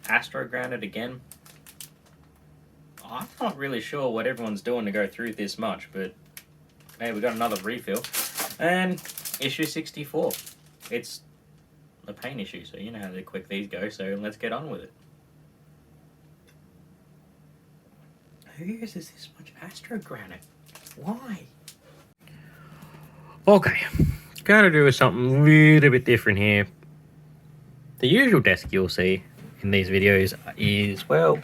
Astro Granite again. I'm not really sure what everyone's doing to go through this much, but hey, we got another refill. And issue 64. It's a paint issue, so you know how quick these go, so let's get on with it. Who uses this much Astro Granite? Why? Okay, gotta do something a little bit different here. The usual desk you'll see in these videos is, well,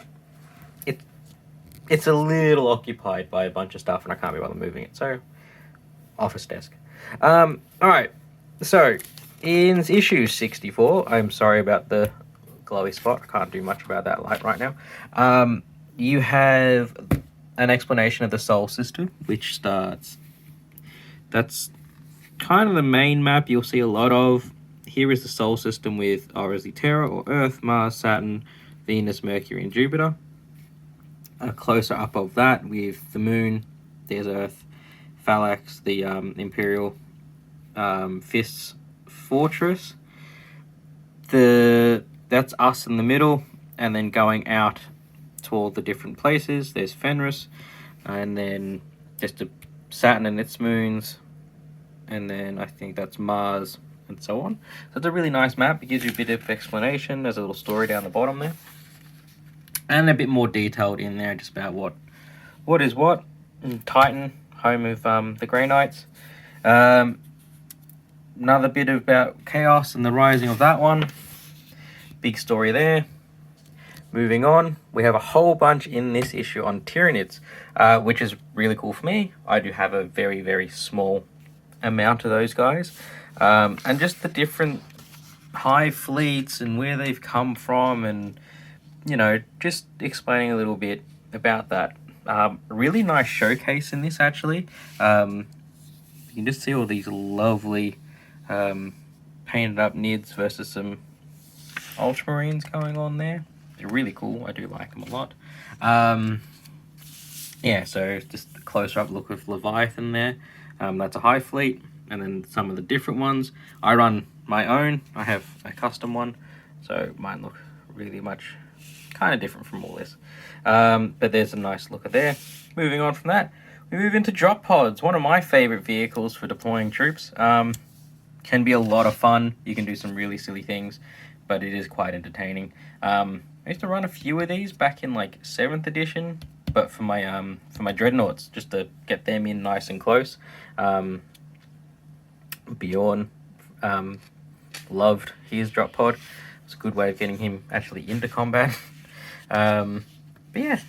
it's a little occupied by a bunch of stuff and I can't be bothered moving it, so office desk. Alright, so in issue 64, I'm sorry about the glowy spot, I can't do much about that light right now. You have an explanation of the Sol system, which starts, that's kind of the main map you'll see a lot of. Here is the Sol system with obviously Terra or Earth, Mars, Saturn, Venus, Mercury, and Jupiter. A closer up of that with the Moon, there's Earth, Phalanx, the Imperial Fists Fortress. That's us in the middle, and then going out to all the different places. There's Fenris, and then there's the Saturn and its moons, and then I think that's Mars, and so on. So it's a really nice map. It gives you a bit of explanation. There's a little story down the bottom there, and a bit more detailed in there just about what is what. And Titan, home of the Grey Knights. Another bit about Chaos and the rising of that one. Big story there. Moving on, we have a whole bunch in this issue on Tyranids, which is really cool for me. I do have a very, very small amount of those guys. And just the different hive fleets and where they've come from, and you know, just explaining a little bit about that. Really nice showcase in this, actually. You can just see all these lovely painted up Nids versus some Ultramarines going on there. They're really cool. I do like them a lot. Yeah, so just a closer up look of Leviathan there. That's a hive fleet. And then some of the different ones. I run my own. I have a custom one, so mine look really much kind of different from all this. But there's a nice looker there. Moving on from that, we move into drop pods. One of my favorite vehicles for deploying troops. Can be a lot of fun. You can do some really silly things, but it is quite entertaining. I used to run a few of these back in like 7th edition, but for my dreadnoughts, just to get them in nice and close. Bjorn loved his drop pod. It's a good way of getting him actually into combat. But yeah,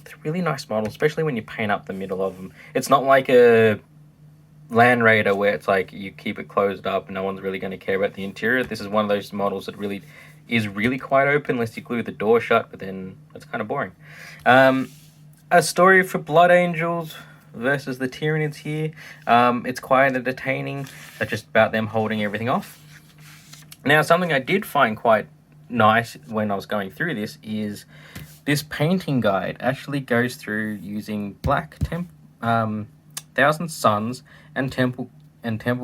it's a really nice model, especially when you paint up the middle of them. It's not like a Land Raider where it's like you keep it closed up and no one's really going to care about the interior. This is one of those models that really is really quite open unless you glue the door shut, but then that's kind of boring. A story for Blood Angels versus the Tyranids here. It's quite entertaining. It's just about them holding everything off. Now, something I did find quite nice when I was going through this is this painting guide actually goes through using black Thousand Suns and Temple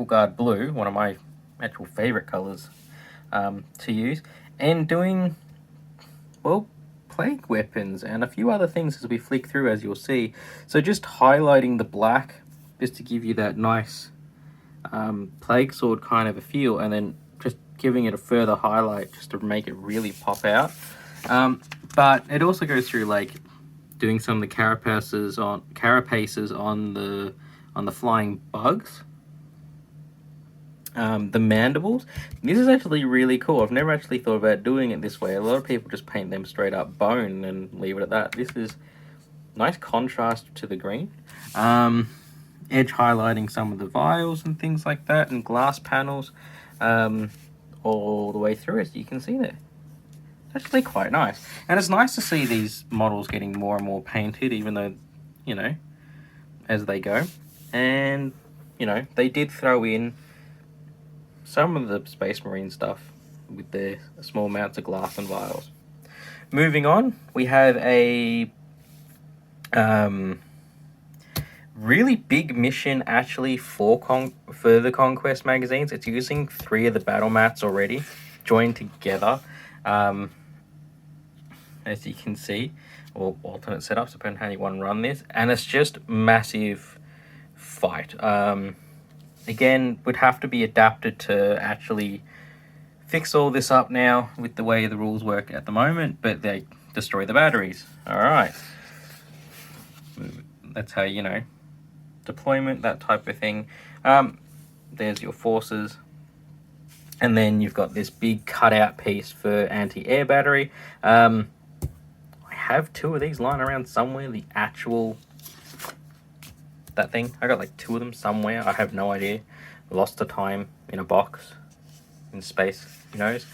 Guard Blue, one of my actual favorite colors to use, and doing, well, plague weapons and a few other things as we flick through, as you'll see. So just highlighting the black just to give you that nice plague sword kind of a feel, and then just giving it a further highlight just to make it really pop out. But it also goes through like doing some of the carapaces on the flying bugs. The mandibles. This is actually really cool. I've never actually thought about doing it this way. A lot of people just paint them straight up bone and leave it at that. This is nice contrast to the green. Edge highlighting some of the vials and things like that, and glass panels all the way through, as you can see there. It's actually quite nice. And it's nice to see these models getting more and more painted, even though, you know, as they go. And, you know, they did throw in some of the Space Marine stuff with their small amounts of glass and vials. Moving on, we have a really big mission actually for the Conquest magazines. It's using 3 of the battle mats already joined together. As you can see, or alternate setups, depending on how you want to run this, and it's just massive fight. Again, would have to be adapted to actually fix all this up now with the way the rules work at the moment, but they destroy the batteries. All right, that's how, you know, deployment, that type of thing. There's your forces, and then you've got this big cutout piece for anti-air battery. I have 2 of these lying around somewhere. The actual, that thing, I got like 2 of them somewhere. I have no idea. Lost the time in a box in space, who knows.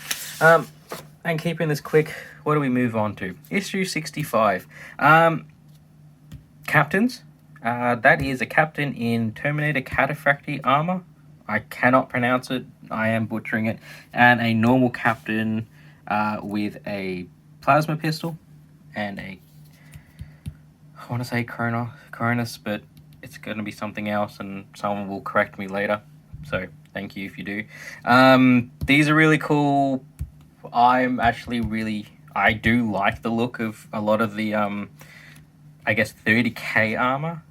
And keeping this quick, what do we move on to? Issue 65. Captains. That is a captain in Terminator Cataphractii armor. I cannot pronounce it. I am butchering it. And a normal captain with a plasma pistol and a, I want to say Cronus, but it's going to be something else, and someone will correct me later. So thank you if you do. These are really cool. I do like the look of a lot of the, I guess, 30k armor.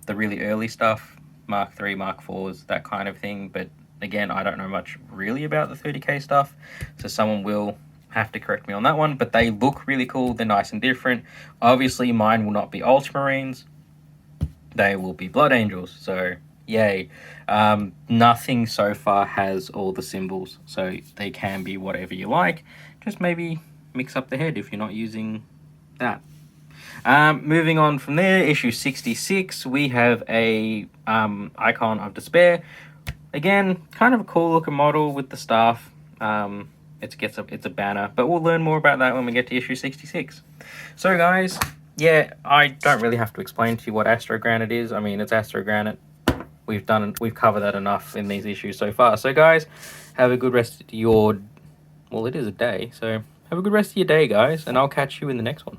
The really early stuff, Mark 3, Mark 4s, that kind of thing. But again, I don't know much really about the 30k stuff, so someone will have to correct me on that one. But they look really cool. They're nice and different. Obviously, mine will not be Ultramarines. They will be Blood Angels. So yay. Nothing so far has all the symbols, so they can be whatever you like. Just maybe mix up the head if you're not using that. Moving on from there, issue 66, we have a Icon of Despair. Again, kind of a cool looking model with the staff. It's a banner, but we'll learn more about that when we get to issue 66. So guys, yeah, I don't really have to explain to you what Astro Granite is. I mean, it's Astro Granite. We've covered that enough in these issues so far. So guys, have a good rest of your, well, it is a day, so have a good rest of your day, guys, and I'll catch you in the next one.